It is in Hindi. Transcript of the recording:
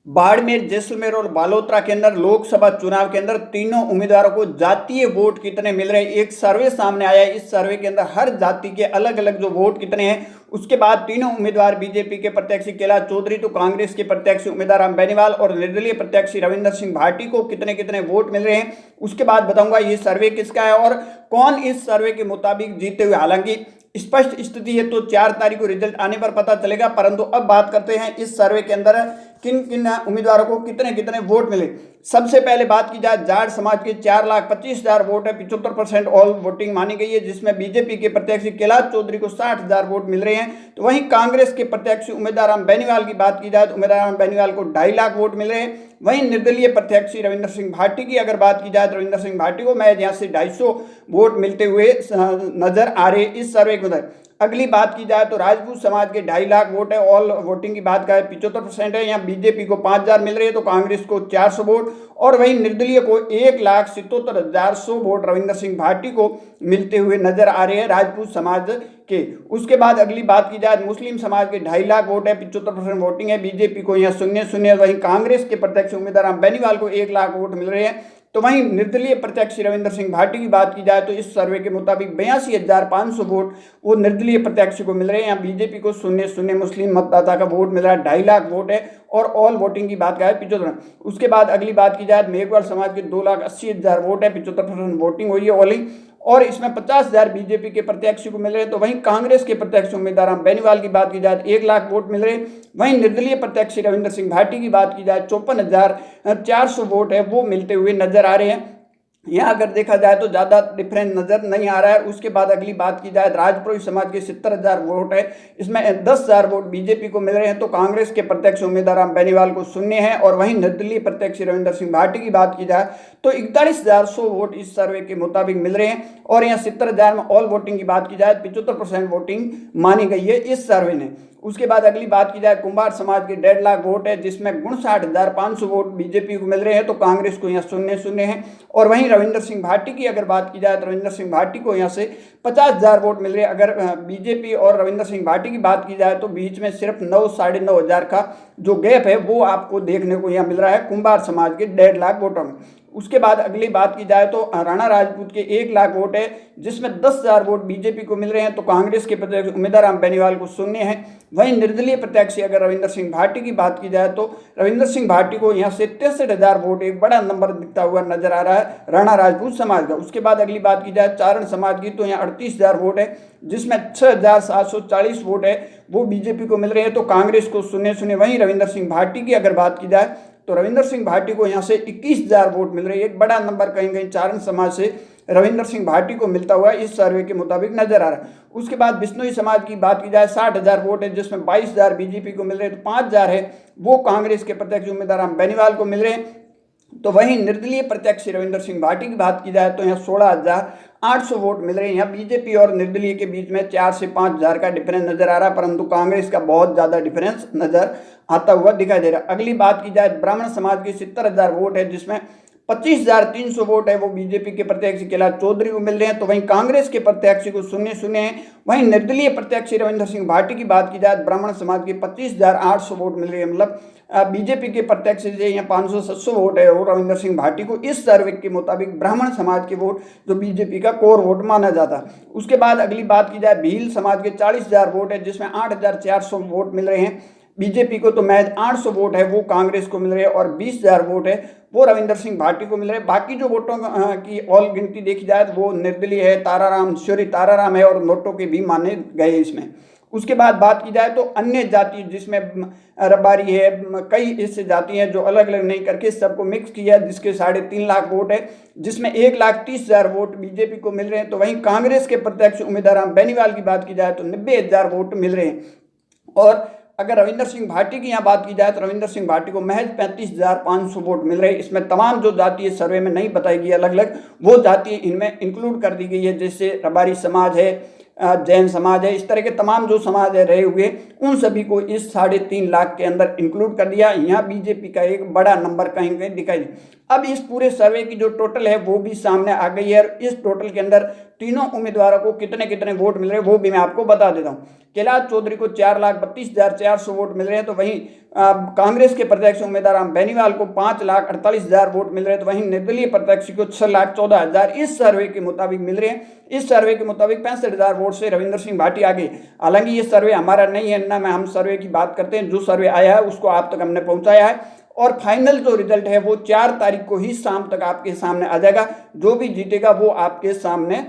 बाड़मेर, जैसलमेर और बालोतरा के अंदर लोकसभा चुनाव के अंदर तीनों उम्मीदवारों को जातीय वोट कितने मिल रहे हैं, एक सर्वे सामने आया है। इस सर्वे के अंदर हर जाति के अलग अलग जो वोट कितने हैं। उसके बाद तीनों उम्मीदवार बीजेपी के प्रत्याशी कैलाश चौधरी तो कांग्रेस के प्रत्याशी उम्मीदवार राम बेनीवाल और निर्दलीय प्रत्याशी रविंदर सिंह भाटी को कितने कितने वोट मिल रहे हैं। उसके बाद बताऊंगा ये सर्वे किसका है और कौन इस सर्वे के मुताबिक जीते हुए। हालांकि स्पष्ट स्थिति है तो 4 तारीख को रिजल्ट आने पर पता चलेगा, परंतु अब बात करते हैं इस सर्वे के अंदर किन किन उम्मीदवारों को कितने कितने वोट मिले। सबसे पहले बात की जाए जाट समाज के 4,25,000 वोट है, 75% ऑल वोटिंग मानी गई है, जिसमें बीजेपी के प्रत्याशी कैलाश चौधरी को 60,000 वोट मिल रहे हैं। तो वहीं कांग्रेस के प्रत्याशी उम्मीदवार राम बेनीवाल की बात की जाए तो उम्मीदवार राम बेनीवाल को 2.5 लाख वोट मिल रहे हैं। वहीं निर्दलीय प्रत्याशी रविंदर सिंह भाटी की अगर बात की जाए तो रविंदर सिंह भाटी को मैं यहाँ से 250 वोट मिलते हुए नजर आ रहे इस सर्वे के अंदर। अगली बात की जाए तो राजपूत समाज के 2.5 लाख वोट है, ऑल वोटिंग की बात करें 75% है। यहाँ बीजेपी को 5,000 मिल रही है तो कांग्रेस को 400 वोट और वहीं निर्दलीय को 1,77,100 वोट रविंदर सिंह भाटी को मिलते हुए नजर आ रहे हैं राजपूत समाज के। उसके बाद अगली बात की जाए मुस्लिम समाज के 2.5 लाख वोट है, 75% वोटिंग है, बीजेपी को यहाँ 0-0। वहीं कांग्रेस के प्रत्याशी उम्मीदवार राम बेनीवाल को 1 लाख वोट मिल रहे हैं। तो वहीं निर्दलीय प्रत्याशी रविंदर सिंह भाटी की बात की जाए तो इस सर्वे के मुताबिक 82,500 वोट वो निर्दलीय प्रत्याशी को मिल रहे हैं। यहाँ बीजेपी को 0-0 मुस्लिम मतदाता का वोट मिल रहा है, 2.5 लाख वोट है और ऑल वोटिंग की बात करें 75। उसके बाद अगली बात की जाए मेघवाल समाज के 2,80,000 वोट है, 75% वोटिंग हुई है ऑली और इसमें 50,000 बीजेपी के प्रत्याशी को मिल रहे हैं। तो वहीं कांग्रेस के प्रत्याशी उम्मीदवार राम बेनीवाल की बात की जाए 1 लाख वोट मिल रहे हैं। वहीं निर्दलीय प्रत्याशी रविंदर सिंह भाटी की बात की जाए 54,400 वोट है वो मिलते हुए नजर आ रहे हैं। यहाँ अगर देखा जाए तो ज़्यादा डिफरेंस नजर नहीं आ रहा है। उसके बाद अगली बात की जाए राजपुरोही समाज के 70,000 वोट है, इसमें 10,000 वोट बीजेपी को मिल रहे हैं तो कांग्रेस के प्रत्यक्ष उम्मीदवार राम बेनीवाल को 0 है। और वहीं निर्दलीय प्रत्याशी रविंदर सिंह भाटी की बात की जाए तो 41,100 वोट इस सर्वे के मुताबिक मिल रहे हैं। और यहाँ 70,000 में ऑल वोटिंग की बात की जाए 75% वोटिंग मानी गई है इस सर्वे ने। उसके बाद अगली बात की जाए कुंभार समाज के 1.5 लाख वोट है, जिसमें 59,500 वोट बीजेपी को मिल रहे हैं तो कांग्रेस को यहाँ 0-0 है। और वहीं रविंदर सिंह भाटी की अगर बात की जाए तो रविंदर सिंह भाटी को यहाँ से 50,000 वोट मिल रहे हैं। अगर बीजेपी और रविंदर सिंह भाटी की बात की जाए तो बीच में सिर्फ 9-9,500 का जो गैप है वो आपको देखने को यहाँ मिल रहा है कुंभार समाज के 1.5 लाख वोटों में। उसके बाद अगली बात की जाए तो राणा राजपूत के 1 लाख वोट है, जिसमें 10,000 वोट बीजेपी को मिल रहे हैं तो कांग्रेस के प्रत्याशी उम्मीदवार राम बेनीवाल को 0 है। वहीं निर्दलीय प्रत्याशी अगर रविंदर सिंह भाटी की बात की जाए तो रविंदर सिंह भाटी को यहाँ से 63,000 वोट, एक बड़ा नंबर दिखता हुआ नजर आ रहा है राणा राजपूत समाज का। उसके बाद अगली बात की जाए चारण समाज की तो यहाँ 38,000 वोट है, जिसमें 6,740 वोट है वो बीजेपी को मिल रहे हैं तो कांग्रेस को 0-0। वहीं रविंदर सिंह भाटी की अगर बात की जाए तो रविंदर सिंह भाटी को यहाँ से 21,000 वोट मिल रही है, एक बड़ा नंबर कहीं कहीं चारण समाज से रविंदर सिंह भाटी को मिलता हुआ इस सर्वे के मुताबिक नजर आ रहा है। उसके बाद बिश्नोई समाज की बात की जाए 60,000 वोट है, जिसमें 22,000 बीजेपी को मिल रहे हैं तो 5,000 है वो कांग्रेस के प्रत्याशी उम्मीदवार राम बेनीवाल को मिल रहे हैं। तो वहीं निर्दलीय प्रत्याशी रविंदर सिंह भाटी की बात की जाए तो यहाँ 16,800 वोट मिल रहे हैं। यहाँ बीजेपी और निर्दलीय के बीच में 4 से 5,000 का डिफरेंस नजर आ रहा है, परंतु कांग्रेस का बहुत ज्यादा डिफरेंस नजर आता हुआ दिखाई दे रहा है। अगली बात की जाए ब्राह्मण समाज की 70,000 वोट है, जिसमें 25,300 वोट है वो बीजेपी के प्रत्याशी कैलाश चौधरी को मिल रहे हैं तो वहीं कांग्रेस के प्रत्याशी को 0-0 है। वहीं निर्दलीय प्रत्याशी रविंदर सिंह भाटी की बात की जाए ब्राह्मण समाज के 25,800 वोट मिल रहे हैं, मतलब बीजेपी के प्रत्याशी से यहाँ 500-700 वोट है और रविंदर सिंह भाटी को इस सर्वे के मुताबिक ब्राह्मण समाज के वोट जो बीजेपी का कोर वोट माना जाता है। उसके बाद अगली बात की जाए भील समाज के 40,000 वोट है, जिसमें 8,400 वोट मिल रहे हैं बीजेपी को तो महज 800 वोट है वो कांग्रेस को मिल रहे हैं और 20,000 वोट है वो रविंदर सिंह भाटी को मिल रहे हैं। बाकी जो वोटों की ऑल गिनती देखी जाए तो वो निर्दलीय है, ताराराम श्योरी ताराराम है और नोटों के भी माने गए इसमें। उसके बाद बात की जाए तो अन्य जाति जिसमें रबारी है, कई ऐसे जाति हैं जो अलग अलग नहीं करके सबको मिक्स किया, जिसके 3.5 लाख वोट है, जिसमें 1,30,000 वोट बीजेपी को मिल रहे हैं। तो वहीं कांग्रेस के प्रत्याशी उम्मीदवार राम बेनीवाल की बात की जाए तो 90,000 वोट मिल रहे हैं। और अगर रविंदर सिंह भाटी की यहाँ बात की जाए तो रविंदर सिंह भाटी को महज 35,500 वोट मिल रहे हैं। इसमें तमाम जो जाति सर्वे में नहीं बताई गई अलग अलग वो जाति इनमें इंक्लूड कर दी गई है, जैसे रबारी समाज है, जैन समाज है, इस तरह के तमाम जो समाज है रहे हुए उन सभी को इस 3.5 लाख के अंदर इंक्लूड कर दिया। यहाँ बीजेपी का एक बड़ा नंबर कहीं कहीं दिखाई दे। अब इस पूरे सर्वे की जो टोटल है वो भी सामने आ गई है, और इस टोटल के अंदर तीनों उम्मीदवारों को कितने कितने वोट मिल रहे हैं वो भी मैं आपको बता देता हूँ। कैलाश चौधरी को 4,32,400 वोट मिल रहे हैं, तो वहीं कांग्रेस के प्रत्याशी उम्मीदवार बेनीवाल को 5,48,000 वोट मिल रहे हैं, तो वहीं निर्दलीय प्रत्याशी को 6,14,000 इस सर्वे के मुताबिक मिल रहे हैं। इस सर्वे के मुताबिक 65,000 वोट से रविंद्र सिंह भाटी आगे। हालांकि ये सर्वे हमारा नहीं है ना, मैं हम सर्वे की बात करते हैं, जो सर्वे आया है उसको आप तक हमने पहुंचाया है, और फाइनल जो रिजल्ट है वो 4 तारीख को ही शाम तक आपके सामने आ जाएगा। जो भी जीतेगा वो आपके सामने